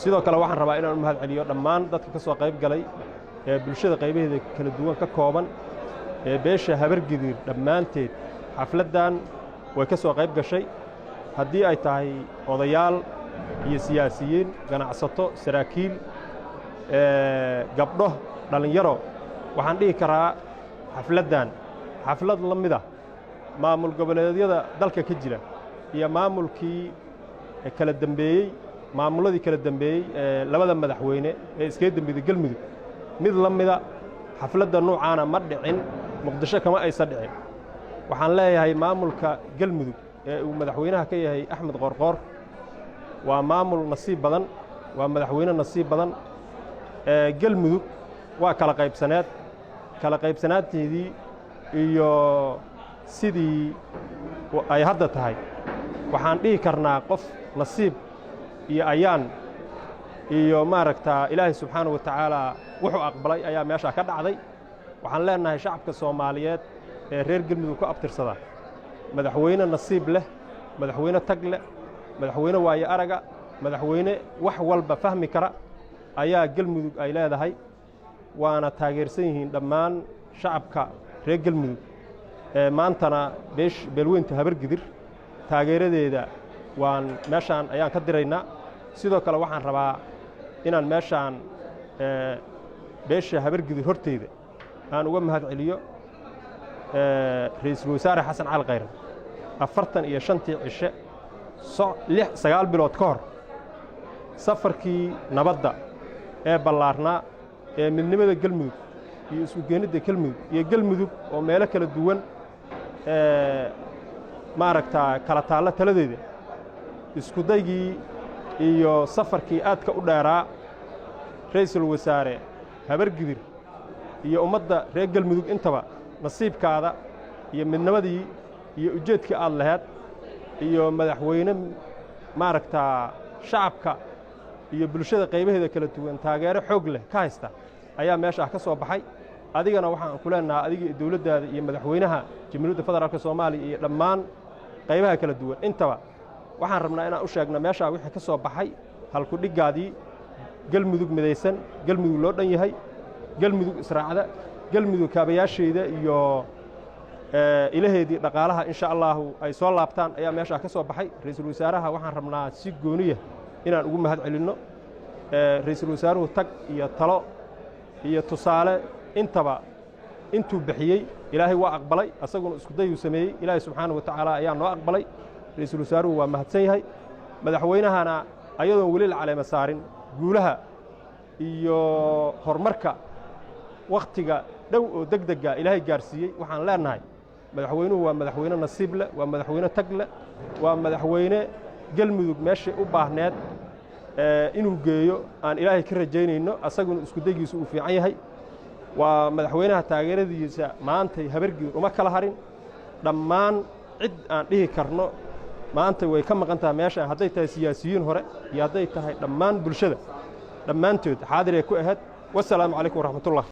sidoo kale waxaan rabaa inaan u mahad celiyo dhammaan dadka ka soo qayb galay ee bulshada qaybaheeda kala duwan ka kooban ee beesha Habargidir dhammaanteed xafladan way ka soo qayb gashay haddii ay tahay odayaal iyo siyaasiyiin ganacsato saraakiil gabdho dhalinyaro waxaan dhihi karaa xafladan xaflad la mid ah maamul goboleedyada dalka ka jira iyo maamulkii kala dambeeyay maamuladii kala dambeeyay labada madaxweyne ee iska dambeeyay galmudug mid la mid ah xafladda noocaana ma dhicin muqdisho kama aysan dhicin waxaan leeyahay maamulka galmudug ee uu madaxweynaha ka yahay Axmed Qorqor waa maamul nasiib badan waa madaxweyne nasiib badan galmudug waa kala qaybsanaanteedii iyo sidii ay hadda tahay waxaan dhihi karnaa qof nasiib iyo ayaan iyo maaragta Ilaahay subxaanahu wa ta'ala wuxuu aqbalay ayaa meesha ka dhacday waxaan leenahay shacabka Soomaaliyeed ee reer galmudug ku abtirsada madaxweyne nasiib leh madaxweyne tag leh madaxweyne waaye araga madaxweyne wax walba fahmi kara ayaa galmudug ay leedahay waana taageersan yihiin dhammaan shacabka reer galmudug maantana beelweynta Habargidir taageeradeeda waan meeshaan ayaan ka diraynaa sidoo kale waxaan rabaa inaan meeshaan beesha Habargidir horteeda aan uga mahad celiyo ra'iisul wasaare Xasan Cali Khayre 45 cishe 9 bilood ka hor safarkii nabadda ee ballaarnaa ee midnimada galmudug iyo isku keenida galmudug oo meelo kala duwan maaragta kala taala taladeeda isku daygii iyo safarkii aadka u dheeraa ra'iisul wasaare Habargidir iyo ummadda reer galmudug intaba nasiibkaada iyo midnimadii iyo ujeedkii aad lahayd iyo madaxweyne maaragta shacabka iyo bulshada qaybaheeda kala duwan taageero xoog leh ka haysta ayaa meesha ka soo baxay adigana waxaan ku leenahay adiga dawladdaada iyo madaxweynaha Jamhuuriyadda Federaalka Soomaaliya iyo dhammaan qaybaha kala duwan intaba waxaan rabnaa inaan u sheegno meesha wixii ka soo baxay halku dhigaadii galmudug midaysan galmudug loo dhan yahay galmudug israacada galmudug kaabayaasheeda iyo ilaheedii dhaqaalaha insha Allah ay soo laabtaan ayaa meesha ka soo baxay ra'iisul wasaaraha waxaan rabnaa si gooniya inaan ugu mahad celinno ra'iisul wasaaruhu tag iyo talo iyo tusaale intaba intuu bixiyay Ilaahay waa aqbalay asaguna isku day uu sameeyay Ilaahay subxaanahu wa ta'ala ayaa noo aqbalay ra'iisul wasaaruhu waa mahadsan yahay madaxweynahana ayadoo wali la caleema saarin guulaha iyo horumarka waqtiga dhow oo degdega Ilaahay gaarsiiyay waxaan leenahay madaxweynuhu waa madaxweyne nasiib leh waa madaxweyne tag leh waa madaxweyne galmudug meeshii u baahneed inuu geeyo aan Ilaahay ka rajaynayno asaguna isku daygiisu uu fiican yahay waa madaxweynaha taageeradiisa maanta Habargidir uma kala harin dhammaan cid aan dhihi karno maanta way ka maqan tahay meesha hadday tahay siyaasiyiin hore iyo hadday tahay dhammaan bulshada dhammaantood xaadir ay ku ahayd wassalaamu calaykum waraxmatullaah